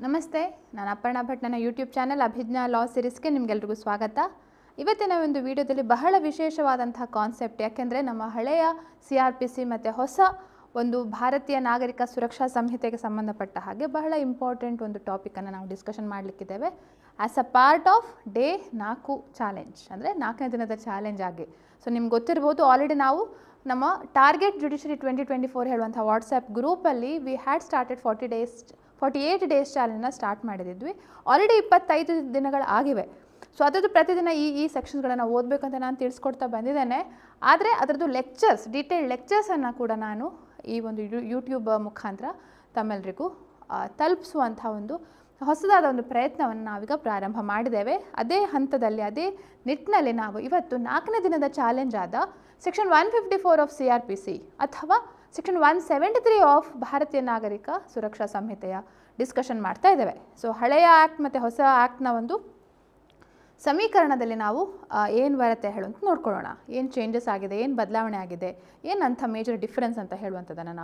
ನಮಸ್ತೆ, ನಾನು ಅಪರ್ಣಾ ಭಟ್. ನನ್ನ ಯೂಟ್ಯೂಬ್ ಚಾನಲ್ ಅಭಿಜ್ಞಾ ಲಾ ಸೀರೀಸ್ಗೆ ನಿಮಗೆಲ್ರಿಗೂ ಸ್ವಾಗತ. ಇವತ್ತಿನ ಒಂದು ವಿಡಿಯೋದಲ್ಲಿ ಬಹಳ ವಿಶೇಷವಾದಂತಹ ಕಾನ್ಸೆಪ್ಟ್, ಯಾಕೆಂದರೆ ನಮ್ಮ ಹಳೆಯ CRPC ಮತ್ತು ಹೊಸ ಒಂದು ಭಾರತೀಯ ನಾಗರಿಕ ಸುರಕ್ಷಾ ಸಂಹಿತೆಗೆ ಸಂಬಂಧಪಟ್ಟ ಹಾಗೆ ಬಹಳ ಇಂಪಾರ್ಟೆಂಟ್ ಒಂದು ಟಾಪಿಕನ್ನು ನಾವು ಡಿಸ್ಕಷನ್ ಮಾಡಲಿಕ್ಕಿದ್ದೇವೆ. As a part of day 4 challenge, ಅಂದರೆ 4ನೇ ದಿನದ ಚಾಲೆಂಜ್ ಆಗಿ. ಸೊ ನಿಮ್ಗೆ ಗೊತ್ತಿರ್ಬೋದು, ಆಲ್ರೆಡಿ ನಾವು ನಮ್ಮ ಟಾರ್ಗೆಟ್ ಜುಡಿಷರಿ 2024 ಹೇಳುವಂಥ ವಾಟ್ಸಪ್ ಗ್ರೂಪಲ್ಲಿ ವಿ ಹ್ಯಾಡ್ ಸ್ಟಾರ್ಟೆಡ್ 48 ಡೇಸ್ ಚಾಲೆಂಜ್ನ ಸ್ಟಾರ್ಟ್ ಮಾಡಿದ್ವಿ. ಆಲ್ರೆಡಿ 25 ದಿನಗಳು ಆಗಿವೆ. ಸೊ ಅದರದ್ದು ಪ್ರತಿದಿನ ಈ ಸೆಕ್ಷನ್ಸ್ಗಳನ್ನು ಓದಬೇಕಂತ ನಾನು ತಿಳಿಸ್ಕೊಡ್ತಾ ಬಂದಿದ್ದೇನೆ. ಆದರೆ ಅದರದ್ದು ಲೆಕ್ಚರ್ಸ್, ಡೀಟೇಲ್ಡ್ ಲೆಕ್ಚರ್ಸನ್ನು ಕೂಡ ನಾನು ಈ ಒಂದು ಯೂಟ್ಯೂಬ್ ಮುಖಾಂತರ ತಮ್ಮೆಲ್ಲರಿಗೂ ತಲುಪಿಸುವಂಥ ಒಂದು ಹೊಸದಾದ ಒಂದು ಪ್ರಯತ್ನವನ್ನು ನಾವೀಗ ಪ್ರಾರಂಭ ಮಾಡಿದ್ದೇವೆ. ಅದೇ ಹಂತದಲ್ಲಿ, ಅದೇ ನಿಟ್ಟಿನಲ್ಲಿ ನಾವು ಇವತ್ತು 4ನೇ ದಿನದ ಚಾಲೆಂಜ್ ಆದ ಸೆಕ್ಷನ್ 154 ಆಫ್ CRPC ಅಥವಾ ಸೆಕ್ಷನ್ 173 ಆಫ್ ಭಾರತೀಯ ನಾಗರಿಕ ಸುರಕ್ಷಾ ಸಂಹಿತೆಯ ಡಿಸ್ಕಷನ್ ಮಾಡ್ತಾ ಇದ್ದೇವೆ. ಸೊ ಹಳೆಯ ಆ್ಯಕ್ಟ್ ಮತ್ತು ಹೊಸ ಆ್ಯಕ್ಟ್ನ ಒಂದು ಸಮೀಕರಣದಲ್ಲಿ ನಾವು ಏನು ಬರುತ್ತೆ ಹೇಳುವಂತ ನೋಡ್ಕೊಳ್ಳೋಣ. ಏನು ಚೇಂಜಸ್ ಆಗಿದೆ, ಏನು ಬದಲಾವಣೆ ಆಗಿದೆ, ಏನಂಥ ಮೇಜರ್ ಡಿಫ್ರೆನ್ಸ್ ಅಂತ ಹೇಳುವಂಥದ್ದನ್ನು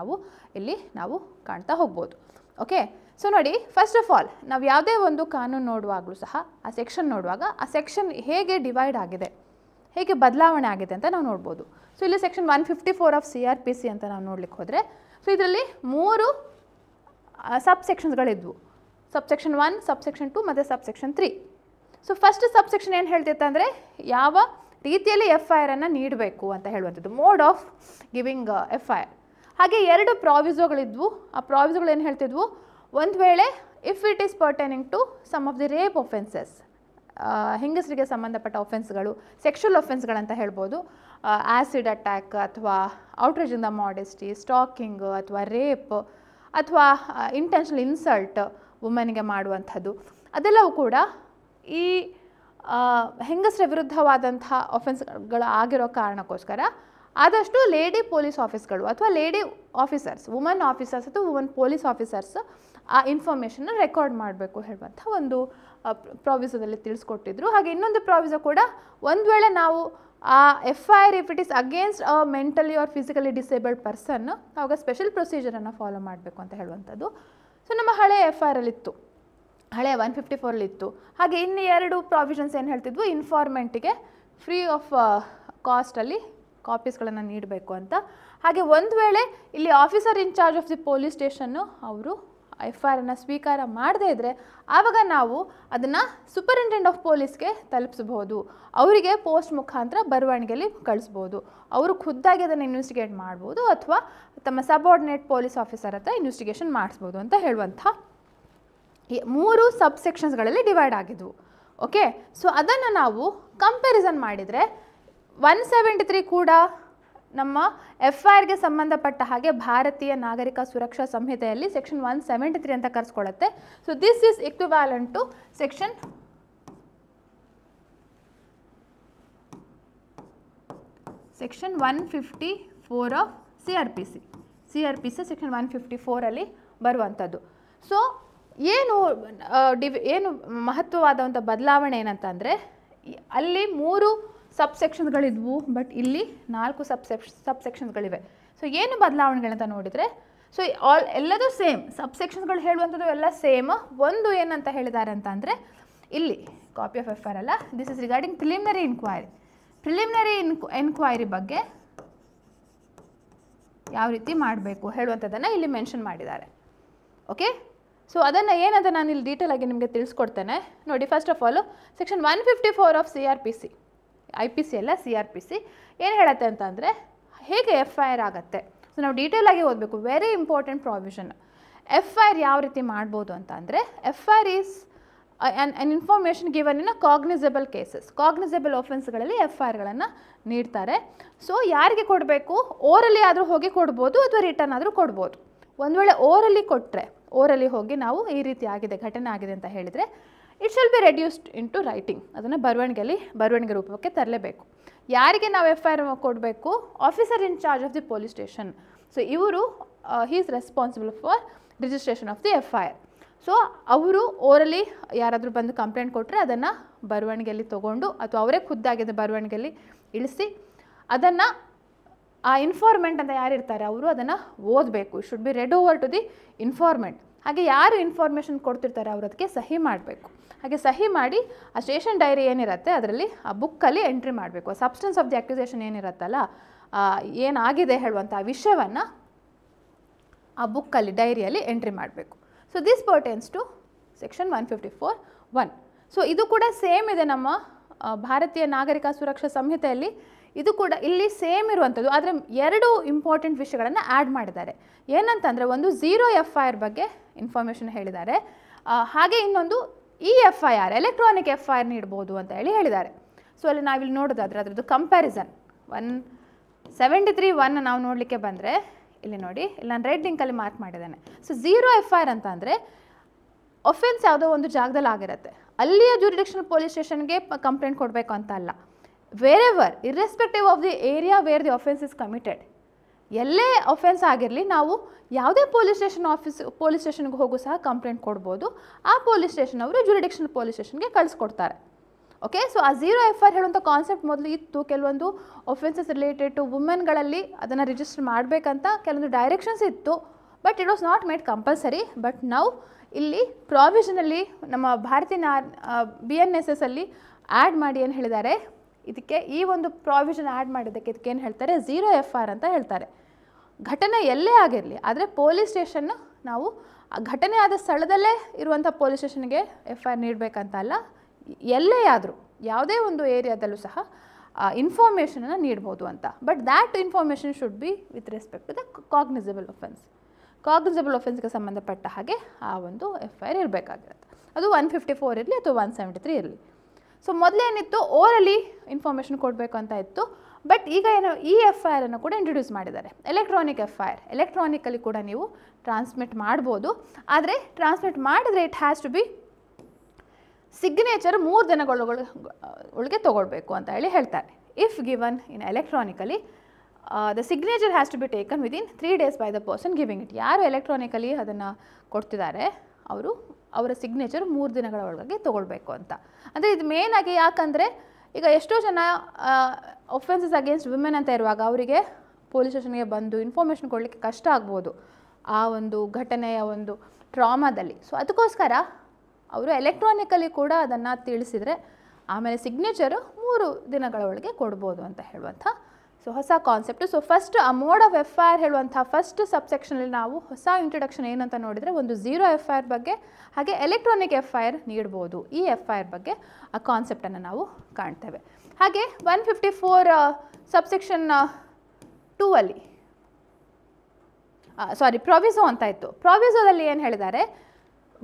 ನಾವು ಕಾಣ್ತಾ ಹೋಗ್ಬೋದು. ಓಕೆ, ಸೊ ನೋಡಿ, ಫಸ್ಟ್ ಆಫ್ ಆಲ್ ನಾವು ಯಾವುದೇ ಒಂದು ಕಾನೂನು ನೋಡುವಾಗಲೂ ಸಹ ಆ ಸೆಕ್ಷನ್ ನೋಡುವಾಗ ಆ ಸೆಕ್ಷನ್ ಹೇಗೆ ಡಿವೈಡ್ ಆಗಿದೆ, ಹೇಗೆ ಬದಲಾವಣೆ ಆಗಿದೆ ಅಂತ ನಾವು ನೋಡ್ಬೋದು. ಸೊ ಇಲ್ಲಿ ಸೆಕ್ಷನ್ 154 ಆಫ್ CRPC ಅಂತ ನಾವು ನೋಡ್ಲಿಕ್ಕೆ ಹೋದರೆ, ಸೊ ಇದರಲ್ಲಿ 3 ಸಬ್ ಸೆಕ್ಷನ್ಸ್ಗಳಿದ್ವು. ಸಬ್ಸೆಕ್ಷನ್ 1, ಸಬ್ಸೆಕ್ಷನ್ 2 ಮತ್ತು ಸಬ್ಸೆಕ್ಷನ್ 3. ಸೊ ಫಸ್ಟ್ ಸಬ್ಸೆಕ್ಷನ್ ಏನು ಹೇಳ್ತಿತ್ತು ಅಂದರೆ, ಯಾವ ರೀತಿಯಲ್ಲಿ FIR ಅನ್ನು ನೀಡಬೇಕು ಅಂತ ಹೇಳುವಂಥದ್ದು, ಮೋಡ್ ಆಫ್ ಗಿವಿಂಗ್ FIR. ಹಾಗೆ 2 ಪ್ರಾವಿಸೋಗಳಿದ್ವು. ಆ ಪ್ರಾವಿಸೋಗಳು ಏನು ಹೇಳ್ತಿದ್ವು, ಒಂದು ವೇಳೆ if it is pertaining to some of the rape offenses, ಹೆಂಗಸರಿಗೆ ಸಂಬಂಧಪಟ್ಟ ಒಫೆನ್ಸ್ಗಳು, ಸೆಕ್ಷುವಲ್ ಒಫೆನ್ಸ್ಗಳಂತ ಹೇಳ್ಬೋದು, ಆ್ಯಸಿಡ್ ಅಟ್ಯಾಕ್ ಅಥವಾ outrage in the modesty, stalking ಅಥವಾ ರೇಪ್ ಅಥವಾ ಇಂಟೆನ್ಷನಲ್ ಇನ್ಸಲ್ಟ್ ವುಮನ್ಗೆ ಮಾಡುವಂಥದ್ದು, ಅದೆಲ್ಲವೂ ಕೂಡ ಈ ಹೆಂಗಸರ ವಿರುದ್ಧವಾದಂಥ ಒಫೆನ್ಸ್ಗಳು ಆಗಿರೋ ಕಾರಣಕ್ಕೋಸ್ಕರ ಆದಷ್ಟು ಲೇಡಿ ಪೊಲೀಸ್ ಆಫೀಸ್ಗಳು ಅಥವಾ ಲೇಡಿ ಆಫೀಸರ್ಸ್, ವುಮನ್ ಆಫೀಸರ್ಸ್ ಅಥವಾ ವುಮನ್ ಪೊಲೀಸ್ ಆಫೀಸರ್ಸ್ ಆ ಇನ್ಫಾರ್ಮೇಷನ್ನ ರೆಕಾರ್ಡ್ ಮಾಡಬೇಕು ಹೇಳುವಂಥ ಒಂದು ಪ್ರಾವಿಸೋದಲ್ಲಿ ತಿಳಿಸ್ಕೊಟ್ಟಿದ್ರು. ಹಾಗೆ ಇನ್ನೊಂದು ಪ್ರಾವಿಸೋ ಕೂಡ, ಒಂದು ವೇಳೆ ನಾವು ಆ FIR if it is against a mentally or physically disabled person, ಆವಾಗ ಸ್ಪೆಷಲ್ ಪ್ರೊಸೀಜರನ್ನು ಫಾಲೋ ಮಾಡಬೇಕು ಅಂತ ಹೇಳುವಂಥದ್ದು. ಸೊ ನಮ್ಮ ಹಳೆಯ FIR ಅಲ್ಲಿತ್ತು, ಹಳೆಯ 154 ಹಾಗೆ ಇನ್ನು 2 ಪ್ರಾವಿಷನ್ಸ್ ಏನು ಹೇಳ್ತಿದ್ವು, ಇನ್ಫಾರ್ಮೆಂಟಿಗೆ ಫ್ರೀ ಆಫ್ ಕಾಸ್ಟಲ್ಲಿ ಕಾಪೀಸ್ಗಳನ್ನು ನೀಡಬೇಕು ಅಂತ. ಹಾಗೆ ಒಂದು ವೇಳೆ ಇಲ್ಲಿ officer incharge of the police station ಅವರು FIR ಅನ್ನು ಸ್ವೀಕಾರ ಮಾಡದೇ ಇದ್ದರೆ, ಆವಾಗ ನಾವು ಅದನ್ನು ಸೂಪರಿಂಟೆಂಡೆಂಟ್ ಆಫ್ ಪೊಲೀಸ್ಗೆ ತಲುಪಿಸ್ಬೋದು, ಅವರಿಗೆ ಪೋಸ್ಟ್ ಮುಖಾಂತರ ಬರವಣಿಗೆಯಲ್ಲಿ ಕಳಿಸ್ಬೋದು, ಅವರು ಖುದ್ದಾಗಿ ಅದನ್ನು ಇನ್ವೆಸ್ಟಿಗೇಟ್ ಮಾಡ್ಬೋದು ಅಥವಾ ತಮ್ಮ ಸಬಾರ್ಡಿನೇಟ್ ಪೊಲೀಸ್ ಆಫೀಸರ್ ಹತ್ರ ಇನ್ವೆಸ್ಟಿಗೇಷನ್ ಮಾಡಿಸ್ಬೋದು ಅಂತ ಹೇಳುವಂಥ 3 ಸಬ್ ಸೆಕ್ಷನ್ಸ್ಗಳಲ್ಲಿ ಡಿವೈಡ್ ಆಗಿದ್ವು. ಓಕೆ, ಸೊ ಅದನ್ನು ನಾವು ಕಂಪ್ಯಾರಿಸನ್ ಮಾಡಿದರೆ 173 ಕೂಡ ನಮ್ಮ FIRಗೆ ಸಂಬಂಧಪಟ್ಟ ಹಾಗೆ ಭಾರತೀಯ ನಾಗರಿಕ ಸುರಕ್ಷಾ ಸಂಹಿತೆಯಲ್ಲಿ ಸೆಕ್ಷನ್ 173 ಅಂತ ಕರೆಸ್ಕೊಳ್ಳುತ್ತೆ. So this is equivalent to section 154 of CRPC section 154 ಬರುವಂಥದ್ದು. ಸೊ ಏನು ಮಹತ್ವವಾದಂಥ ಬದಲಾವಣೆ ಏನಂತಂದರೆ, ಅಲ್ಲಿ 3 ಸಬ್ ಸೆಕ್ಷನ್ಸ್ಗಳಿದ್ವು, ಬಟ್ ಇಲ್ಲಿ 4 ಸಬ್ ಸೆಕ್ಷನ್ಸ್ಗಳಿವೆ. ಸೊ ಏನು ಬದಲಾವಣೆಗಳಂತ ನೋಡಿದರೆ, ಸೊ ಎಲ್ಲದೂ ಸೇಮ್, ಸಬ್ ಸೆಕ್ಷನ್ಸ್ಗಳು ಹೇಳುವಂಥದ್ದು ಎಲ್ಲ ಸೇಮ್. ಒಂದು ಏನಂತ ಹೇಳಿದ್ದಾರೆ ಅಂತ ಅಂದರೆ, ಇಲ್ಲಿ ಕಾಪಿ ಆಫ್ FIR ಅಲ್ಲ, this is regarding preliminary enquiry ಬಗ್ಗೆ ಯಾವ ರೀತಿ ಮಾಡಬೇಕು ಹೇಳುವಂಥದ್ದನ್ನು ಇಲ್ಲಿ ಮೆನ್ಷನ್ ಮಾಡಿದ್ದಾರೆ. ಓಕೆ, ಸೊ ಅದನ್ನು ಏನಂತ ನಾನು ಇಲ್ಲಿ ಡೀಟೇಲ್ ಆಗಿ ನಿಮಗೆ ತಿಳಿಸ್ಕೊಡ್ತೇನೆ. ನೋಡಿ, first of all section 154 of CRPC, IPC ಅಲ್ಲ CRPC, ಏನು ಹೇಳುತ್ತೆ ಅಂತಂದರೆ, ಹೇಗೆ FIR ಆಗುತ್ತೆ. ಸೊ ನಾವು ಡೀಟೇಲ್ ಆಗಿ ಓದಬೇಕು, ವೆರಿ ಇಂಪಾರ್ಟೆಂಟ್ ಪ್ರಾವಿಷನ್. FIR ಯಾವ ರೀತಿ ಮಾಡ್ಬೋದು ಅಂತ ಅಂದರೆ, FIR is an information given in a cognisable cases, cognisable ಒಫೆನ್ಸ್ಗಳಲ್ಲಿ FIRಗಳನ್ನು ನೀಡ್ತಾರೆ. ಸೊ ಯಾರಿಗೆ ಕೊಡಬೇಕು, ಓರಲಿ ಆದರೂ ಹೋಗಿ ಕೊಡ್ಬೋದು ಅಥವಾ ರಿಟರ್ನ್ ಆದರೂ ಕೊಡ್ಬೋದು. ಒಂದು ವೇಳೆ ಓರಲಿ ಹೋಗಿ ನಾವು ಈ ರೀತಿ ಆಗಿದೆ, ಘಟನೆ ಆಗಿದೆ ಅಂತ ಹೇಳಿದರೆ, it shall be reduced in to writing, ಅದನ್ನು ಬರವಣಿಗೆ ರೂಪಕ್ಕೆ ತರಲೇಬೇಕು. ಯಾರಿಗೆ ನಾವು FIR ಕೊಡಬೇಕು, officer in charge of the police station. So ಇವರು he is responsible for registration of the FIR. So ಅವರು ಓರಲಿ ಯಾರಾದರೂ ಬಂದು ಕಂಪ್ಲೇಂಟ್ ಕೊಟ್ಟರೆ ಅದನ್ನು ಬರವಣಿಗೆಯಲ್ಲಿ ತೊಗೊಂಡು ಅಥವಾ ಅವರೇ ಖುದ್ದಾಗಿದ್ದ ಬರವಣಿಗೆಯಲ್ಲಿ ಇಳಿಸಿ ಅದನ್ನು ಆ ಇನ್ಫಾರ್ಮೆಂಟ್ ಅಂತ ಯಾರಿರ್ತಾರೆ ಅವರು ಅದನ್ನು ಓದಬೇಕು. Should be read over to the informant. ಹಾಗೆ ಯಾರು ಇನ್ಫಾರ್ಮೇಷನ್ ಕೊಡ್ತಿರ್ತಾರೆ ಅವರು ಅದಕ್ಕೆ ಸಹಿ ಮಾಡಬೇಕು. ಹಾಗೆ ಸಹಿ ಮಾಡಿ ಆ ಸ್ಟೇಷನ್ ಡೈರಿ ಏನಿರುತ್ತೆ ಅದರಲ್ಲಿ ಆ ಬುಕ್ಕಲ್ಲಿ ಎಂಟ್ರಿ ಮಾಡಬೇಕು. ಸಬ್ಸ್ಟೆನ್ಸ್ ಆಫ್ ದಿ ಅಕ್ಯುಸೇಷನ್ ಏನಿರುತ್ತಲ್ಲ, ಏನಾಗಿದೆ ಹೇಳುವಂಥ ವಿಷಯವನ್ನು ಆ ಬುಕ್ಕಲ್ಲಿ ಡೈರಿಯಲ್ಲಿ ಎಂಟ್ರಿ ಮಾಡಬೇಕು. So this pertains to section 154(1). So ಇದು ಕೂಡ ಸೇಮ್ ಇದೆ ನಮ್ಮ ಭಾರತೀಯ ನಾಗರಿಕ ಸುರಕ್ಷಾ ಸಂಹಿತೆಯಲ್ಲಿ. ಇದು ಕೂಡ ಇಲ್ಲಿ ಸೇಮ್ ಇರುವಂಥದ್ದು, ಆದರೆ 2 ಇಂಪಾರ್ಟೆಂಟ್ ವಿಷಯಗಳನ್ನು ಆ್ಯಡ್ ಮಾಡಿದ್ದಾರೆ. ಏನಂತಂದರೆ, ಒಂದು ZeroFIR ಬಗ್ಗೆ ಇನ್ಫಾರ್ಮೇಷನ್ ಹೇಳಿದ್ದಾರೆ, ಹಾಗೆ ಇನ್ನೊಂದು EFIR ಎಲೆಕ್ಟ್ರಾನಿಕ್ FIR ನೀಡ್ಬೋದು ಅಂತ ಹೇಳಿದ್ದಾರೆ. ಸೊ ಅಲ್ಲಿ ನಾವಿಲ್ಲಿ ನೋಡೋದಾದರೆ ಅದರದ್ದು ಕಂಪ್ಯಾರಿಸನ್ 173(1) ನಾವು ನೋಡಲಿಕ್ಕೆ ಬಂದರೆ ಇಲ್ಲಿ ನೋಡಿ, ಇಲ್ಲಿ ನಾನು ರೆಡ್ ಲಿಂಕಲ್ಲಿ ಮಾರ್ಕ್ ಮಾಡಿದ್ದೇನೆ. ಸೊ ZeroFIR ಅಂತ ಅಂದರೆ ಒಫೆನ್ಸ್ ಯಾವುದೋ ಒಂದು ಜಾಗದಲ್ಲಿ ಆಗಿರುತ್ತೆ, ಅಲ್ಲಿಯ ಜೂರಿಡಿಕ್ಷನಲ್ ಪೊಲೀಸ್ ಸ್ಟೇಷನ್ಗೆ ಕಂಪ್ಲೇಂಟ್ ಕೊಡಬೇಕು ಅಂತ ಅಲ್ಲ. Wherever irrespective of the area where the offence is committed, ಎಲ್ಲೇ ಒಫೆನ್ಸ್ ಆಗಿರಲಿ ನಾವು ಯಾವುದೇ ಪೊಲೀಸ್ ಸ್ಟೇಷನ್ಗೆ ಹೋಗೂ ಸಹ ಕಂಪ್ಲೇಂಟ್ ಕೊಡ್ಬೋದು. ಆ ಪೊಲೀಸ್ ಸ್ಟೇಷನ್ ಅವರು ಜೂರಿಡಿಕ್ಷನಲ್ ಪೊಲೀಸ್ ಸ್ಟೇಷನ್ಗೆ ಕಳಿಸ್ಕೊಡ್ತಾರೆ. ಓಕೆ, ಸೊ ಆ ZeroFIR ಹೇಳುವಂಥ ಕಾನ್ಸೆಪ್ಟ್ ಮೊದಲು ಇತ್ತು. ಕೆಲವೊಂದು ಒಫೆನ್ಸಸ್ ರಿಲೇಟೆಡ್ ಟು ವುಮೆನ್ಗಳಲ್ಲಿ ಅದನ್ನು ರಿಜಿಸ್ಟರ್ ಮಾಡಬೇಕಂತ ಕೆಲವೊಂದು ಡೈರೆಕ್ಷನ್ಸ್ ಇತ್ತು, but it was not made compulsory. But ನಾವು ಇಲ್ಲಿ ಪ್ರಾವಿಷನಲ್ಲಿ ನಮ್ಮ ಭಾರತೀಯ BNSS ಅಲ್ಲಿ ಆ್ಯಡ್ ಮಾಡಿ ಏನು ಹೇಳಿದ್ದಾರೆ, ಇದಕ್ಕೆ ಈ ಒಂದು ಪ್ರಾವಿಷನ್ ಆ್ಯಡ್ ಮಾಡಿದ್ದಕ್ಕೆ ಇದಕ್ಕೆ ಏನು ಹೇಳ್ತಾರೆ, ZeroFIR ಅಂತ ಹೇಳ್ತಾರೆ. ಘಟನೆ ಎಲ್ಲೇ ಆಗಿರಲಿ, ಆದರೆ ಪೊಲೀಸ್ ಸ್ಟೇಷನ್ ನಾವು ಘಟನೆ ಆದ ಸ್ಥಳದಲ್ಲೇ ಇರುವಂಥ ಪೊಲೀಸ್ ಸ್ಟೇಷನ್ಗೆ FIR ನೀಡಬೇಕಂತ ಅಲ್ಲ, ಎಲ್ಲೇ ಆದರೂ ಯಾವುದೇ ಒಂದು ಏರಿಯಾದಲ್ಲೂ ಸಹ ಇನ್ಫಾರ್ಮೇಷನನ್ನು ನೀಡ್ಬೋದು ಅಂತ. But that information should be with respect to the cognisable offence. Cognisable ಒಫೆನ್ಸ್ಗೆ ಸಂಬಂಧಪಟ್ಟ ಹಾಗೆ ಆ ಒಂದು FIR ಇರಬೇಕಾಗಿರುತ್ತೆ. ಅದು 154 ಇರಲಿ ಅಥವಾ 173 ಇರಲಿ. ಸೊ ಮೊದಲೇನಿತ್ತು, ಓರಲಿ ಇನ್ಫಾರ್ಮೇಷನ್ ಕೊಡಬೇಕು ಅಂತ ಇತ್ತು. ಬಟ್ ಈಗ ಏನು EFIR ಅನ್ನು ಕೂಡ ಇಂಟ್ರೊಡ್ಯೂಸ್ ಮಾಡಿದ್ದಾರೆ, ಎಲೆಕ್ಟ್ರಾನಿಕ್ FIR. ಎಲೆಕ್ಟ್ರಾನಿಕಲ್ಲಿ ಕೂಡ ನೀವು ಟ್ರಾನ್ಸ್ಮಿಟ್ ಮಾಡ್ಬೋದು, ಆದರೆ ಟ್ರಾನ್ಸ್ಮಿಟ್ ಮಾಡಿದರೆ it has to be signature 3 ದಿನಗಳೊಳಗೆ ತೊಗೊಳ್ಬೇಕು ಅಂತ ಹೇಳ್ತಾರೆ. If given in electronically the signature has to be taken within 3 days by the person giving it. ಯಾರು ಎಲೆಕ್ಟ್ರಾನಿಕಲಿ ಅದನ್ನು ಕೊಡ್ತಿದ್ದಾರೆ ಅವರ ಸಿಗ್ನೇಚರ್ 3 ದಿನಗಳ ಒಳಗೆ ತೊಗೊಳ್ಬೇಕು ಅಂತ. ಅಂದರೆ ಇದು ಮೇಯ್ನಾಗಿ ಯಾಕಂದರೆ ಈಗ ಎಷ್ಟೋ ಜನ ಒಫೆನ್ಸಸ್ ಅಗೇನ್ಸ್ಟ್ ವಿಮೆನ್ ಅಂತ ಇರುವಾಗ ಅವರಿಗೆ ಪೊಲೀಸ್ ಸ್ಟೇಷನ್ಗೆ ಬಂದು ಇನ್ಫಾರ್ಮೇಷನ್ ಕೊಡಲಿಕ್ಕೆ ಕಷ್ಟ ಆಗ್ಬೋದು ಆ ಒಂದು ಘಟನೆಯ ಒಂದು ಟ್ರಾಮಾದಲ್ಲಿ. ಸೊ ಅದಕ್ಕೋಸ್ಕರ ಅವರು ಎಲೆಕ್ಟ್ರಾನಿಕಲಿ ಕೂಡ ಅದನ್ನು ತಿಳಿಸಿದರೆ ಆಮೇಲೆ ಸಿಗ್ನೇಚರು 3 ದಿನಗಳ ಒಳಗೆ ಕೊಡ್ಬೋದು ಅಂತ ಹೇಳುವಂಥ ಸೊ ಹೊಸ ಕಾನ್ಸೆಪ್ಟು. ಸೊ ಫಸ್ಟ್ ಆ ಮೋಡ್ ಆಫ್ FIR ಹೇಳುವಂಥ ಫಸ್ಟ್ ಸಬ್ಸೆಕ್ಷನಲ್ಲಿ ನಾವು ಹೊಸ ಇಂಟ್ರೊಡಕ್ಷನ್ ಏನಂತ ನೋಡಿದರೆ, ಒಂದು ZeroFIR ಬಗ್ಗೆ ಹಾಗೆ ಎಲೆಕ್ಟ್ರಾನಿಕ್ FIR ನೀಡ್ಬೋದು, ಈ FIR ಬಗ್ಗೆ ಆ ಕಾನ್ಸೆಪ್ಟನ್ನು ನಾವು ಕಾಣ್ತೇವೆ. ಹಾಗೆ 154 ಸಬ್ಸೆಕ್ಷನ್ 2 ಅಲ್ಲಿ ಪ್ರೊವಿಸೋ ಅಂತ ಇತ್ತು. ಪ್ರೊವಿಸೋದಲ್ಲಿ ಏನು ಹೇಳಿದ್ದಾರೆ,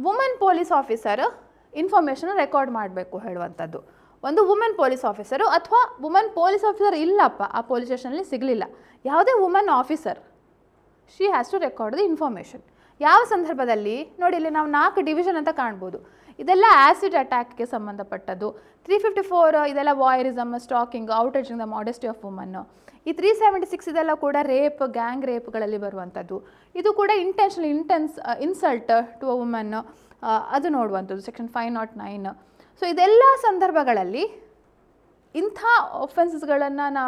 women police officer information record ಮಾಡಬೇಕು ಹೇಳುವಂಥದ್ದು. ಒಂದು ವುಮೆನ್ ಪೊಲೀಸ್ ಆಫೀಸರು ಅಥವಾ ವುಮೆನ್ ಪೊಲೀಸ್ ಆಫೀಸರ್ ಇಲ್ಲಪ್ಪ ಆ ಪೊಲೀಸ್ ಸ್ಟೇಷನಲ್ಲಿ ಸಿಗಲಿಲ್ಲ, ಯಾವುದೇ women officer she has to record the information. ಯಾವ ಸಂದರ್ಭದಲ್ಲಿ ನೋಡಿ, ಇಲ್ಲಿ ನಾವು 4 ಡಿವಿಷನ್ ಅಂತ ಕಾಣ್ಬೋದು. ಇದೆಲ್ಲ ಆ್ಯಸಿಡ್ ಅಟ್ಯಾಕ್ಗೆ ಸಂಬಂಧಪಟ್ಟದ್ದು. 354 ಇದೆಲ್ಲ voyeurism, stalking, outraging the modesty of woman. ಈ 376 ಇದೆಲ್ಲ ಕೂಡ ರೇಪ್, ಗ್ಯಾಂಗ್ ರೇಪ್ಗಳಲ್ಲಿ ಬರುವಂಥದ್ದು. ಇದು ಕೂಡ ಇನ್ಸಲ್ಟ್ ಟು ಅ ವುಮನ್, ಅದು ನೋಡುವಂಥದ್ದು ಸೆಕ್ಷನ್ 509. ಸೊ ಇದೆಲ್ಲ ಸಂದರ್ಭಗಳಲ್ಲಿ ಇಂಥ ಒಫೆನ್ಸಸ್ಗಳನ್ನು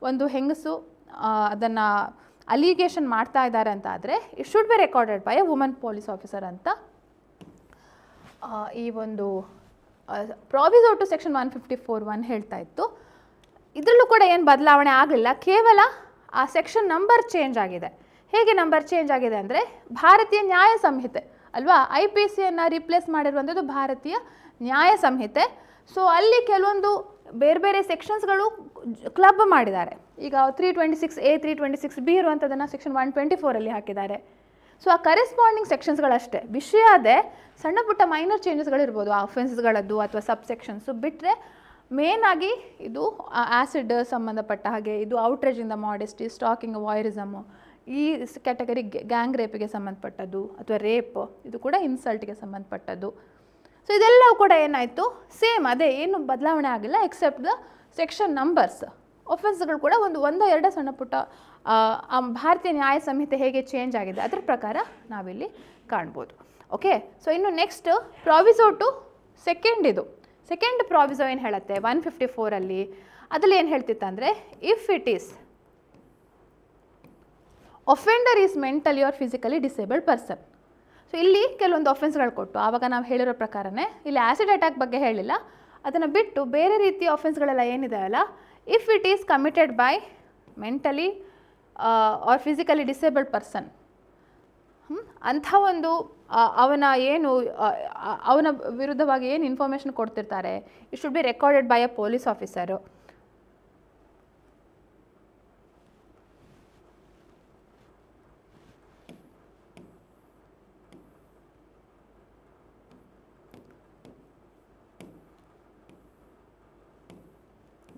ಒಂದು ಹೆಂಗಸು ಅದನ್ನು ಅಲಿಗೇಷನ್ ಮಾಡ್ತಾ ಇದ್ದಾರೆ ಅಂತ ಆದರೆ it should be recorded by A woman police officer ಅಂತ ಈ ಒಂದು ಪ್ರಾವಿಸೋ ಟು ಸೆಕ್ಷನ್ 154(1) ಹೇಳ್ತಾ ಇತ್ತು. ಇದರಲ್ಲೂ ಕೂಡ ಏನು ಬದಲಾವಣೆ ಆಗಲಿಲ್ಲ, ಕೇವಲ ಆ ಸೆಕ್ಷನ್ ನಂಬರ್ ಚೇಂಜ್ ಆಗಿದೆ. ಹೇಗೆ ನಂಬರ್ ಚೇಂಜ್ ಆಗಿದೆ ಅಂದರೆ, ಭಾರತೀಯ ನ್ಯಾಯ ಸಂಹಿತೆ ಅಲ್ವಾ, IPCಯನ್ನು ರಿಪ್ಲೇಸ್ ಮಾಡಿರುವಂಥದ್ದು ಭಾರತೀಯ ನ್ಯಾಯ ಸಂಹಿತೆ. ಸೊ ಅಲ್ಲಿ ಕೆಲವೊಂದು ಬೇರೆ ಬೇರೆ ಸೆಕ್ಷನ್ಸ್ಗಳು ಕ್ಲಬ್ ಮಾಡಿದ್ದಾರೆ. ಈಗ 326A 326B ಇರುವಂಥದ್ದನ್ನು ಸೆಕ್ಷನ್ 124 ಹಾಕಿದ್ದಾರೆ. ಸೊ ಆ ಕರೆಸ್ಪಾಂಡಿಂಗ್ ಸೆಕ್ಷನ್ಸ್ಗಳಷ್ಟೇ, ವಿಷಯ ಅದೇ, ಸಣ್ಣ ಪುಟ್ಟ ಮೈನರ್ ಚೇಂಜಸ್ಗಳಿರ್ಬೋದು ಆ ಅಫೆನ್ಸ್ಗಳದ್ದು ಅಥವಾ ಸಬ್ಸೆಕ್ಷನ್ಸು ಬಿಟ್ಟರೆ ಮೇನಾಗಿ ಇದು ಆ್ಯಸಿಡ್ ಸಂಬಂಧಪಟ್ಟ ಹಾಗೆ, ಇದು ಔಟ್ರೇಜಿಂಗ್ ದ ಮಾಡೆಸ್ಟಿ, ಸ್ಟಾಕಿಂಗ್, ವಾಯರಿಸಮು, ಈ ಕ್ಯಾಟಗರಿ ಗ್ಯಾಂಗ್ ರೇಪಿಗೆ ಸಂಬಂಧಪಟ್ಟದ್ದು, ಅಥವಾ ರೇಪ್ ಇದು ಕೂಡ ಇನ್ಸಲ್ಟ್ಗೆ ಸಂಬಂಧಪಟ್ಟದ್ದು. ಸೊ ಇದೆಲ್ಲವೂ ಕೂಡ ಏನಾಯಿತು, ಸೇಮ್ ಅದೇ, ಏನು ಬದಲಾವಣೆ ಆಗಿಲ್ಲ ಎಕ್ಸೆಪ್ಟ್ ದ ಸೆಕ್ಷನ್ ನಂಬರ್ಸ್. ಒಫೆನ್ಸ್ಗಳು ಕೂಡ ಒಂದೋ ಎರಡೋ ಸಣ್ಣ ಪುಟ್ಟ ಭಾರತೀಯ ನ್ಯಾಯ ಸಂಹಿತೆ ಹೇಗೆ ಚೇಂಜ್ ಆಗಿದೆ ಅದರ ಪ್ರಕಾರ ನಾವಿಲ್ಲಿ ಕಾಣ್ಬೋದು. ಓಕೆ, ಸೊ ಇನ್ನು ನೆಕ್ಸ್ಟ್ ಪ್ರಾವಿಸೋ ಟು ಸೆಕೆಂಡ್ ಪ್ರಾವಿಸೋ ಏನು ಹೇಳುತ್ತೆ 154 ಅದರಲ್ಲಿ ಏನು ಹೇಳ್ತಿತ್ತು ಅಂದರೆ, if it is offender is mentally or physically disabled person. So so ಇಲ್ಲಿ ಕೆಲವೊಂದು ಅಫೆನ್ಸ್ಗಳು ಕೊಟ್ಟು ಆವಾಗ ನಾವು ಹೇಳಿರೋ ಪ್ರಕಾರನೇ ಇಲ್ಲಿ ಆ್ಯಸಿಡ್ ಅಟ್ಯಾಕ್ ಬಗ್ಗೆ ಹೇಳಿಲ್ಲ, ಅದನ್ನು ಬಿಟ್ಟು ಬೇರೆ ರೀತಿಯ ಅಫೆನ್ಸ್ಗಳೆಲ್ಲ ಏನಿದೆಯಲ್ಲ, if it is committed by mentally or physically disabled person, ಅಂಥ ಒಂದು ಅವನ ಏನು ಅವನ ವಿರುದ್ಧವಾಗಿ ಏನು ಇನ್ಫಾರ್ಮೇಷನ್ ಕೊಡ್ತಿರ್ತಾರೆ, it should be recorded by a police officer.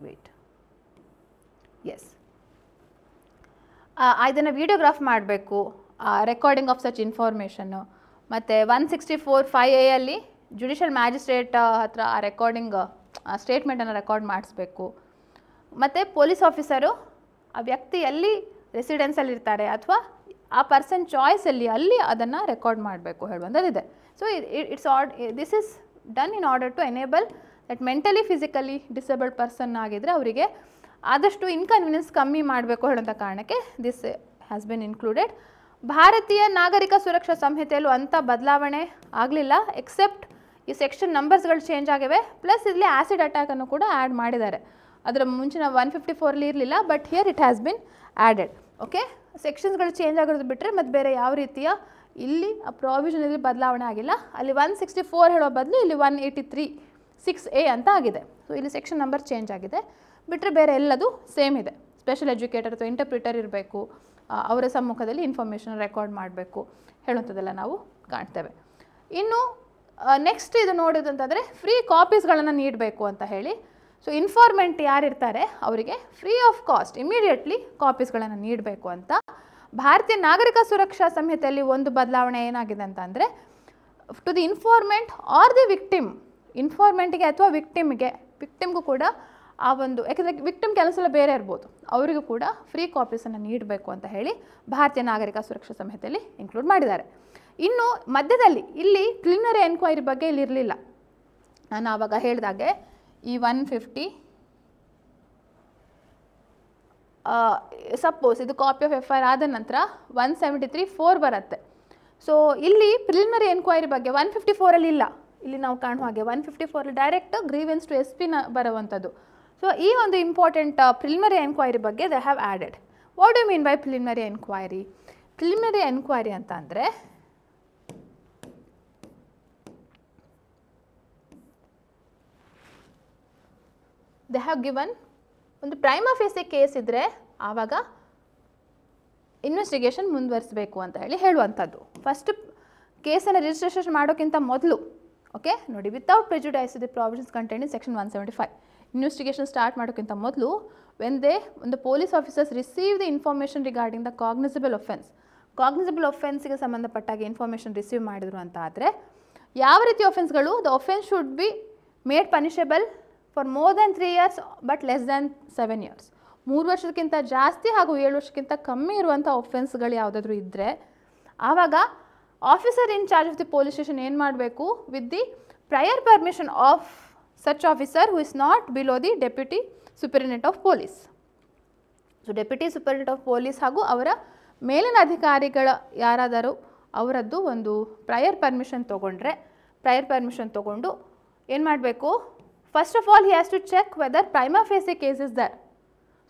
Wait, yes, ಇದನ್ನು ವಿಡಿಯೋಗ್ರಾಫ್ ಮಾಡಬೇಕು, ರೆಕಾರ್ಡಿಂಗ್ ಆಫ್ ಸಚ್ ಇನ್ಫಾರ್ಮೇಷನ್ನು. ಮತ್ತು 164(5)A ಅಲ್ಲಿ ಜುಡಿಷಿಯಲ್ ಮ್ಯಾಜಿಸ್ಟ್ರೇಟ್ ಹತ್ರ ಆ ರೆಕಾರ್ಡಿಂಗ್ ಸ್ಟೇಟ್ಮೆಂಟನ್ನು ರೆಕಾರ್ಡ್ ಮಾಡಿಸ್ಬೇಕು. ಮತ್ತು ಪೊಲೀಸ್ ಆಫೀಸರು ಆ ವ್ಯಕ್ತಿ ಎಲ್ಲಿ ರೆಸಿಡೆನ್ಸಲ್ಲಿ ಇರ್ತಾರೆ ಅಥವಾ ಆ ಪರ್ಸನ್ ಚಾಯ್ಸಲ್ಲಿ ಅಲ್ಲಿ ಅದನ್ನು ರೆಕಾರ್ಡ್ ಮಾಡಬೇಕು ಹೇಳುವಂಥದ್ದಿದೆ. So this is done in order to enable that mentally physically disabled person ಆಗಿದ್ದರೆ ಅವರಿಗೆ ಆದಷ್ಟು ಇನ್ಕನ್ವೀನಿಯನ್ಸ್ ಕಮ್ಮಿ ಮಾಡಬೇಕು ಹೇಳುವಂಥ ಕಾರಣಕ್ಕೆ ದಿಸ್ ಹ್ಯಾಸ್ ಬಿನ್ ಇನ್ಕ್ಲೂಡೆಡ್. ಭಾರತೀಯ ನಾಗರಿಕ ಸುರಕ್ಷಾ ಸಂಹಿತೆಯಲ್ಲೂ ಅಂಥ ಬದಲಾವಣೆ ಆಗಲಿಲ್ಲ, ಎಕ್ಸೆಪ್ಟ್ ಈ ಸೆಕ್ಷನ್ ನಂಬರ್ಸ್ಗಳು ಚೇಂಜ್ ಆಗಿವೆ, ಪ್ಲಸ್ ಇಲ್ಲಿ ಆ್ಯಸಿಡ್ ಅಟ್ಯಾಕನ್ನು ಕೂಡ ಆ್ಯಡ್ ಮಾಡಿದ್ದಾರೆ. ಅದರ ಮುಂಚಿನ 154 ಇರಲಿಲ್ಲ, but here it has been added. Okay, ಸೆಕ್ಷನ್ಸ್ಗಳು ಚೇಂಜ್ ಆಗಿರೋದು ಬಿಟ್ಟರೆ ಮತ್ತು ಬೇರೆ ಯಾವ ರೀತಿಯ ಇಲ್ಲಿ ಆ ಪ್ರಾವಿಷನಲ್ಲಿ ಬದಲಾವಣೆ ಆಗಿಲ್ಲ. ಅಲ್ಲಿ 164 ಹೇಳೋ ಬದಲು ಇಲ್ಲಿ 183(6)A ಅಂತ ಆಗಿದೆ. ಸೊ ಇಲ್ಲಿ ಸೆಕ್ಷನ್ ನಂಬರ್ ಚೇಂಜ್ ಆಗಿದೆ, ಬಿಟ್ಟರೆ ಬೇರೆ ಎಲ್ಲದು ಸೇಮ್ ಇದೆ. ಸ್ಪೆಷಲ್ ಎಜುಕೇಟರ್ ಅಥವಾ ಇಂಟರ್ಪ್ರಿಟರ್ ಇರಬೇಕು, ಅವರ ಸಮ್ಮುಖದಲ್ಲಿ ಇನ್ಫಾರ್ಮೇಷನ್ ರೆಕಾರ್ಡ್ ಮಾಡಬೇಕು ಹೇಳುವಂಥದ್ದೆಲ್ಲ ನಾವು ಕಾಣ್ತೇವೆ. ಇನ್ನು ನೆಕ್ಸ್ಟ್ ಇದು ನೋಡೋದಂತಂದರೆ ಫ್ರೀ ಕಾಪೀಸ್ಗಳನ್ನು ನೀಡಬೇಕು ಅಂತ ಹೇಳಿ. ಸೊ ಇನ್ಫಾರ್ಮೆಂಟ್ ಯಾರಿರ್ತಾರೆ ಅವರಿಗೆ ಫ್ರೀ ಆಫ್ ಕಾಸ್ಟ್ ಇಮಿಡಿಯೇಟ್ಲಿ ಕಾಪೀಸ್ಗಳನ್ನು ನೀಡಬೇಕು ಅಂತ ಭಾರತೀಯ ನಾಗರಿಕ ಸುರಕ್ಷಾ ಸಂಹಿತೆಯಲ್ಲಿ ಒಂದು ಬದಲಾವಣೆ ಏನಾಗಿದೆ ಅಂತ ಅಂದರೆ, to the informant or the victim, ಇನ್ಫಾರ್ಮೆಂಟಿಗೆ ಅಥವಾ ವಿಕ್ಟಿಮ್ಗೂ ಕೂಡ ಆ ಒಂದು, ಯಾಕೆಂದರೆ ವಿಕ್ಟಿಮ್ ಕೆಲಸ ಬೇರೆ ಇರ್ಬೋದು, ಅವರಿಗೂ ಕೂಡ ಫ್ರೀ ಕಾಪೀಸನ್ನು ನೀಡಬೇಕು ಅಂತ ಹೇಳಿ ಭಾರತೀಯ ನಾಗರಿಕ ಸುರಕ್ಷಾ ಸಂಹಿತೆಯಲ್ಲಿ ಇನ್ಕ್ಲೂಡ್ ಮಾಡಿದ್ದಾರೆ. ಇನ್ನು ಮಧ್ಯದಲ್ಲಿ ಇಲ್ಲಿ ಪ್ರಿಲಿಮಿನರಿ ಎನ್ಕ್ವೈರಿ ಬಗ್ಗೆ ಇಲ್ಲಿ ಇರಲಿಲ್ಲ. ನಾನು ಆವಾಗ ಹೇಳಿದಾಗೆ ಈ 150 ಸಪೋಸ್ ಇದು ಕಾಪಿ ಆಫ್ FIR ಆದ ನಂತರ 173(4) ಬರುತ್ತೆ. ಸೊ ಇಲ್ಲಿ ಪ್ರಿಲಿಮಿನರಿ ಎನ್ಕ್ವೈರಿ ಬಗ್ಗೆ 154 ಇಲ್ಲ. ಇಲ್ಲಿ ನಾವು ಕಾಣುವ ಹಾಗೆ 154 ಡೈರೆಕ್ಟ್ ಗ್ರೀವೆನ್ಸ್ ಟು SP ಬರುವಂಥದ್ದು. ಸೊ ಈ ಒಂದು ಇಂಪಾರ್ಟೆಂಟ್ ಪ್ರಿಲಿಮಿನರಿ ಎನ್ಕ್ವೈರಿ ಬಗ್ಗೆ they have added. What do mean by preliminary enquiry? Preliminary enquiry ಅಂತ ಅಂದರೆ ದೇ ಹ್ಯಾವ್ ಗಿವನ್ ಒಂದು ಪ್ರೈಮಾ ಫೇಸಿ ಕೇಸ್ ಇದ್ದರೆ ಆವಾಗ ಇನ್ವೆಸ್ಟಿಗೇಷನ್ ಮುಂದುವರಿಸಬೇಕು ಅಂತ ಹೇಳುವಂಥದ್ದು. ಫಸ್ಟ್ ಕೇಸನ್ನು ರಿಜಿಸ್ಟ್ರೇಷನ್ ಮಾಡೋಕ್ಕಿಂತ ಮೊದಲು, ಓಕೆ ನೋಡಿ, without prejudice the provisions contained in section 175, investigation start ಮಾಡೋಕ್ಕಿಂತ ಮೊದಲು ವೆನ್ ಒಂದು police officers receive the information regarding the cognisable ಒಫೆನ್ಸ್ಗೆ ಸಂಬಂಧಪಟ್ಟಾಗಿ ಇನ್ಫಾರ್ಮೇಷನ್ ರಿಸೀವ್ ಮಾಡಿದ್ರು ಅಂತ ಆದರೆ ಯಾವ ರೀತಿ ಒಫೆನ್ಸ್ಗಳು, the offence should be made punishable for more than 3 years but less than 7 years. 3 ವರ್ಷಕ್ಕಿಂತ ಜಾಸ್ತಿ ಹಾಗೂ 7 ವರ್ಷಕ್ಕಿಂತ ಕಮ್ಮಿ ಇರುವಂಥ ಒಫೆನ್ಸ್ಗಳು ಯಾವುದಾದ್ರೂ ಇದ್ದರೆ ಆವಾಗ officer in charge of the police station ಏನು ಮಾಡಬೇಕು, with the prior permission of such officer who is not below the deputy superintendent of police. So deputy superintendent of police ಹಾಗೂ ಅವರ ಮೇಲಿನ ಅಧಿಕಾರಿಗಳ ಯಾರಾದರೂ ಅವರದ್ದು ಒಂದು ಪ್ರಯರ್ ಪರ್ಮಿಷನ್ ತೊಗೊಂಡು ಏನು ಮಾಡಬೇಕು, first of all he has to check whether prima facie case is there.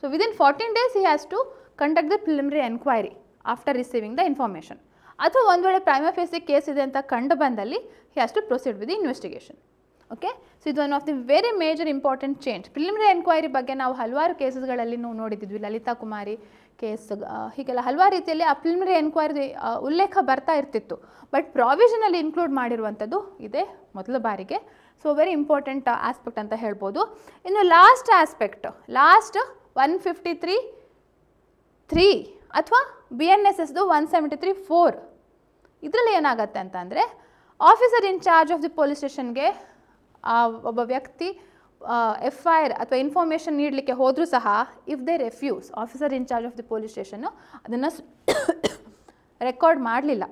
So within 14 days he has to conduct the preliminary enquiry after receiving the information. ಅಥವಾ ಒಂದು ವೇಳೆ ಪ್ರೈಮಾ ಫೇಸಿ ಕೇಸ್ ಇದೆ ಅಂತ ಕಂಡು ಬಂದಲ್ಲಿ he has to proceed with the investigation. Okay, so ಇದು one of the very major important change. Preliminary enquiry ಬಗ್ಗೆ ನಾವು ಹಲವಾರು ಕೇಸಸ್ಗಳಲ್ಲಿ ನಾವು ನೋಡಿದ್ವಿ, ಲಲಿತಾ ಕುಮಾರಿ ಕೇಸ್, ಹೀಗೆಲ್ಲ ಹಲವಾರು ರೀತಿಯಲ್ಲಿ ಆ ಪ್ರಿಲಿಮಿನರಿ ಎನ್ಕ್ವೈರಿ ಉಲ್ಲೇಖ ಬರ್ತಾ ಇರ್ತಿತ್ತು. ಬಟ್ ಪ್ರಾವಿಷನಲ್ಲಿ ಇನ್ಕ್ಲೂಡ್ ಮಾಡಿರುವಂಥದ್ದು ಇದೇ ಮೊದಲ ಬಾರಿಗೆ. ಸೊ ವೆರಿ ಇಂಪಾರ್ಟೆಂಟ್ ಆಸ್ಪೆಕ್ಟ್ ಅಂತ ಹೇಳ್ಬೋದು. ಇನ್ನು ಲಾಸ್ಟ್ ಆಸ್ಪೆಕ್ಟ್, ಲಾಸ್ಟ್ 153(3) ಅಥವಾ BNSSದು 173(4), ಇದರಲ್ಲಿ ಏನಾಗುತ್ತೆ ಅಂತಂದರೆ officer in charge of the police ಸ್ಟೇಷನ್ಗೆ ಒಬ್ಬ ವ್ಯಕ್ತಿ FIR ಅಥವಾ ಇನ್ಫಾರ್ಮೇಷನ್ ನೀಡಲಿಕ್ಕೆ ಹೋದರೂ ಸಹ if they refuse, officer in charge of the police station ಅದನ್ನು ರೆಕಾರ್ಡ್ ಮಾಡಲಿಲ್ಲ,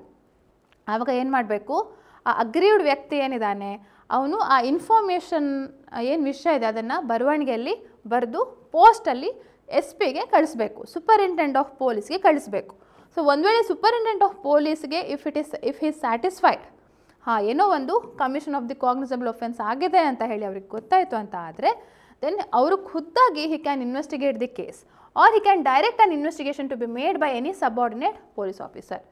ಆವಾಗ ಏನು ಮಾಡಬೇಕು, ಆ ಅಗ್ರೀವ್ಡ್ ವ್ಯಕ್ತಿ ಏನಿದ್ದಾನೆ ಅವನು ಆ ಇನ್ಫಾರ್ಮೇಷನ್ ಏನು ವಿಷಯ ಇದೆ ಅದನ್ನು ಬರವಣಿಗೆಯಲ್ಲಿ ಬರೆದು ಪೋಸ್ಟಲ್ಲಿ SP ಗೆ ಕಳಿಸ್ಬೇಕು, ಸೂಪರಿಂಟೆಂಡೆಂಟ್ ಆಫ್ ಪೊಲೀಸ್ಗೆ ಕಳಿಸ್ಬೇಕು. ಸೊ ಒಂದು ವೇಳೆ ಸೂಪರಿಂಟೆಂಡೆಂಟ್ ಆಫ್ ಪೊಲೀಸ್ಗೆ ಇಫ್ ಹಿ ಸ್ಯಾಟಿಸ್ಫೈಡ್, ಏನೋ ಒಂದು commission of the cognisable offence ಆಗಿದೆ ಅಂತ ಹೇಳಿ ಅವ್ರಿಗೆ ಗೊತ್ತಾಯಿತು ಅಂತ ಆದರೆ ದೆನ್ ಅವರು ಖುದ್ದಾಗಿ he can investigate the case or he can direct an investigation to be made by any subordinate police officer.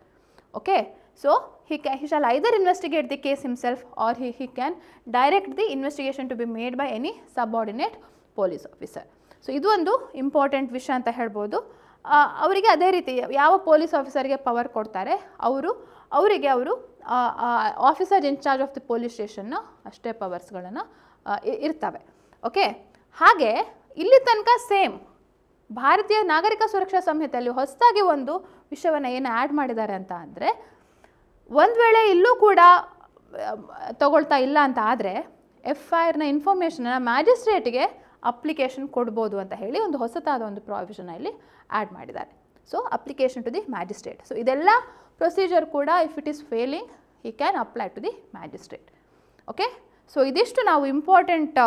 Okay, so he shall either investigate the case himself or he can direct the investigation to be made by any subordinate police officer. So ಇದು ಒಂದು important ವಿಷಯ ಅಂತ ಹೇಳ್ಬೋದು. ಅವರಿಗೆ ಅದೇ ರೀತಿ ಯಾವ police ಆಫೀಸರ್ಗೆ power ಕೊಡ್ತಾರೆ ಅವರಿಗೆ officer incharge of the police ಸ್ಟೇಷನ್ನ ಅಷ್ಟೇ ಪವರ್ಸ್ಗಳನ್ನು ಇರ್ತವೆ. ಓಕೆ, ಹಾಗೆ ಇಲ್ಲಿ ತನಕ ಸೇಮ್ ಭಾರತೀಯ ನಾಗರಿಕ ಸುರಕ್ಷಾ ಸಂಹಿತೆಯಲ್ಲಿ ಹೊಸದಾಗಿ ಒಂದು ವಿಷಯವನ್ನು ಏನು ಆ್ಯಡ್ ಮಾಡಿದ್ದಾರೆ ಅಂತ ಅಂದರೆ, ಒಂದು ವೇಳೆ ಇಲ್ಲೂ ಕೂಡ ತಗೊಳ್ತಾ ಇಲ್ಲ ಅಂತ ಆದರೆ FIRನ ಇನ್ಫಾರ್ಮೇಷನ್ನ ಮ್ಯಾಜಿಸ್ಟ್ರೇಟ್ಗೆ ಅಪ್ಲಿಕೇಶನ್ ಕೊಡ್ಬೋದು ಅಂತ ಹೇಳಿ ಒಂದು ಹೊಸತಾದ ಒಂದು ಪ್ರಾವಿಷನ್ ಇಲ್ಲಿ ಆ್ಯಡ್ ಮಾಡಿದ್ದಾರೆ. So application to the magistrate. So ಇದೆಲ್ಲ ಪ್ರೊಸೀಜರ್ ಕೂಡ if it is failing he can apply to the magistrate. Okay, so ಇದಿಷ್ಟು ನಾವು ಇಂಪಾರ್ಟೆಂಟ್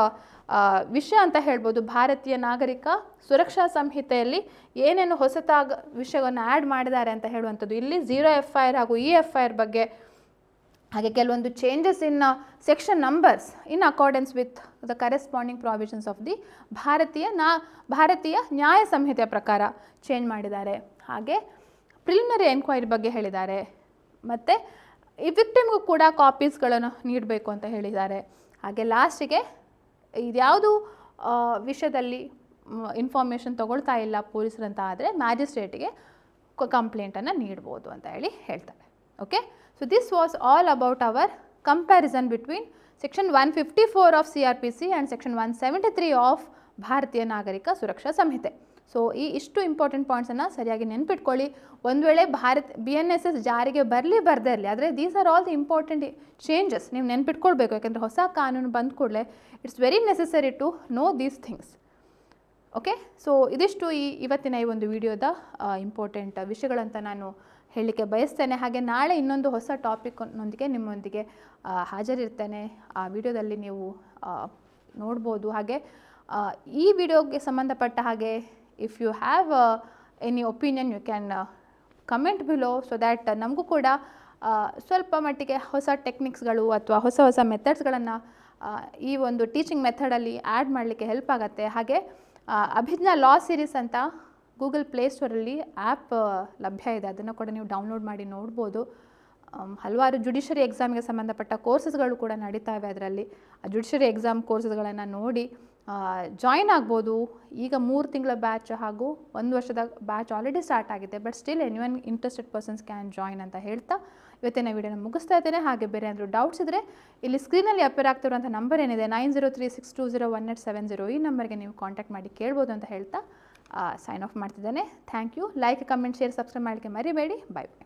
ವಿಷಯ ಅಂತ ಹೇಳ್ಬೋದು. ಭಾರತೀಯ ನಾಗರಿಕ ಸುರಕ್ಷಾ ಸಂಹಿತೆಯಲ್ಲಿ ಏನೇನು ಹೊಸತಾಗ ವಿಷಯವನ್ನು ಆ್ಯಡ್ ಮಾಡಿದ್ದಾರೆ ಅಂತ ಹೇಳುವಂಥದ್ದು. ಇಲ್ಲಿ 0 FIR ಹಾಗೂ EFIR ಬಗ್ಗೆ, ಹಾಗೆ ಕೆಲವೊಂದು changes in section numbers in accordance with the corresponding provisions of the ಭಾರತೀಯ ನ್ಯಾಯ ಸಂಹಿತೆಯ ಪ್ರಕಾರ ಚೇಂಜ್ ಮಾಡಿದ್ದಾರೆ. ಹಾಗೆ ಪ್ರಿಲಿಮಿನರಿ ಎನ್ಕ್ವೈರಿ ಬಗ್ಗೆ ಹೇಳಿದ್ದಾರೆ. ಮತ್ತು ಈ ವಿಕ್ಟಿಮ್ಗೂ ಕೂಡ ಕಾಪೀಸ್ಗಳನ್ನು ನೀಡಬೇಕು ಅಂತ ಹೇಳಿದ್ದಾರೆ. ಹಾಗೆ ಲಾಸ್ಟಿಗೆ ಇದ್ಯಾವುದು ವಿಷಯದಲ್ಲಿ ಇನ್ಫಾರ್ಮೇಷನ್ ತೊಗೊಳ್ತಾ ಇಲ್ಲ ಪೊಲೀಸರಂತ ಆದರೆ ಮ್ಯಾಜಿಸ್ಟ್ರೇಟಿಗೆ ಕಂಪ್ಲೇಂಟನ್ನು ನೀಡ್ಬೋದು ಅಂತ ಹೇಳಿ ಹೇಳ್ತಾರೆ. Okay, so this was all about our comparison between section 154 of CRPC and section 173 of ಭಾರತೀಯ ನಾಗರಿಕ ಸುರಕ್ಷಾ ಸಂಹಿತೆ. ಸೊ ಇಷ್ಟು ಇಂಪಾರ್ಟೆಂಟ್ ಪಾಯಿಂಟ್ಸನ್ನು ಸರಿಯಾಗಿ ನೆನ್ಪಿಟ್ಕೊಳ್ಳಿ. ಒಂದು ವೇಳೆ BNSS ಜಾರಿಗೆ ಬರದೇ ಇರಲಿ, ಆದರೆ these are all the important changes ನೀವು ನೆನ್ಪಿಟ್ಕೊಳ್ಬೇಕು. ಯಾಕೆಂದರೆ ಹೊಸ ಕಾನೂನು ಬಂದ ಕೂಡಲೇ it's very necessary to know these things. Okay, so ಇದಿಷ್ಟು ಇವತ್ತಿನ ಈ ಒಂದು ವಿಡಿಯೋದ ಇಂಪಾರ್ಟೆಂಟ್ ವಿಷಯಗಳಂತ ನಾನು ಹೇಳಲಿಕ್ಕೆ ಬಯಸ್ತೇನೆ. ಹಾಗೆ ನಾಳೆ ಇನ್ನೊಂದು ಹೊಸ ಟಾಪಿಕ್ನೊಂದಿಗೆ ನಿಮ್ಮೊಂದಿಗೆ ಹಾಜರಿರ್ತೇನೆ. ಆ ವಿಡಿಯೋದಲ್ಲಿ ನೀವು ನೋಡ್ಬೋದು. ಹಾಗೆ ಈ ವಿಡಿಯೋಗೆ ಸಂಬಂಧಪಟ್ಟ ಹಾಗೆ if you have any opinion you can comment below, so that ನಮಗೂ ಕೂಡ ಸ್ವಲ್ಪ ಮಟ್ಟಿಗೆ ಹೊಸ ಟೆಕ್ನಿಕ್ಸ್ಗಳು ಅಥವಾ ಹೊಸ ಮೆಥಡ್ಸ್ಗಳನ್ನು ಈ ಒಂದು ಟೀಚಿಂಗ್ ಮೆಥಡಲ್ಲಿ ಆ್ಯಡ್ ಮಾಡಲಿಕ್ಕೆ ಹೆಲ್ಪ್ ಆಗುತ್ತೆ. ಹಾಗೆ ಅಭಿಜ್ಞಾ ಲಾ ಸೀರೀಸ್ ಅಂತ ಗೂಗಲ್ ಪ್ಲೇಸ್ಟೋರಲ್ಲಿ ಆ್ಯಪ್ ಲಭ್ಯ ಇದೆ, ಅದನ್ನು ಕೂಡ ನೀವು ಡೌನ್ಲೋಡ್ ಮಾಡಿ ನೋಡ್ಬೋದು. ಹಲವಾರು ಜುಡಿಷರಿ ಎಕ್ಸಾಮ್ಗೆ ಸಂಬಂಧಪಟ್ಟ ಕೋರ್ಸಸ್ಗಳು ಕೂಡ ನಡೀತಾ ಇವೆ. ಅದರಲ್ಲಿ ಜುಡಿಷರಿ ಎಕ್ಸಾಮ್ ಕೋರ್ಸಸ್ಗಳನ್ನು ನೋಡಿ ಜಾಯಿನ್ ಆಗ್ಬೋದು. ಈಗ 3 ತಿಂಗಳ ಬ್ಯಾಚ್ ಹಾಗೂ 1 ವರ್ಷದ ಬ್ಯಾಚ್ ಆಲ್ರೆಡಿ ಸ್ಟಾರ್ಟ್ ಆಗಿದೆ. But still anyone interested persons can join ಅಂತ ಹೇಳ್ತಾ ಇವತ್ತಿನ ವಿಡಿಯೋನ ಮುಗಿಸ್ತಾ ಇದ್ದೇನೆ. ಹಾಗೆ ಬೇರೆ ಏನಾದರೂ ಡೌಟ್ಸ್ ಇದ್ದರೆ ಇಲ್ಲಿ ಸ್ಕ್ರೀನಲ್ಲಿ ಅಪೇರ್ ಆಗ್ತಿರುವಂಥ ನಂಬರ್ ಏನಿದೆ 9036201870 ಈ ನಂಬರ್ಗೆ ನೀವು ಕಾಂಟ್ಯಾಕ್ಟ್ ಮಾಡಿ ಕೇಳ್ಬೋದು ಅಂತ ಹೇಳ್ತಾ ಸೈನ್ ಆಫ್ ಮಾಡ್ತಿದ್ದೇನೆ. Thank you. Like, comment, share, subscribe ಮಾಡಲಿಕ್ಕೆ ಮರಿಬೇಡಿ. Bye by.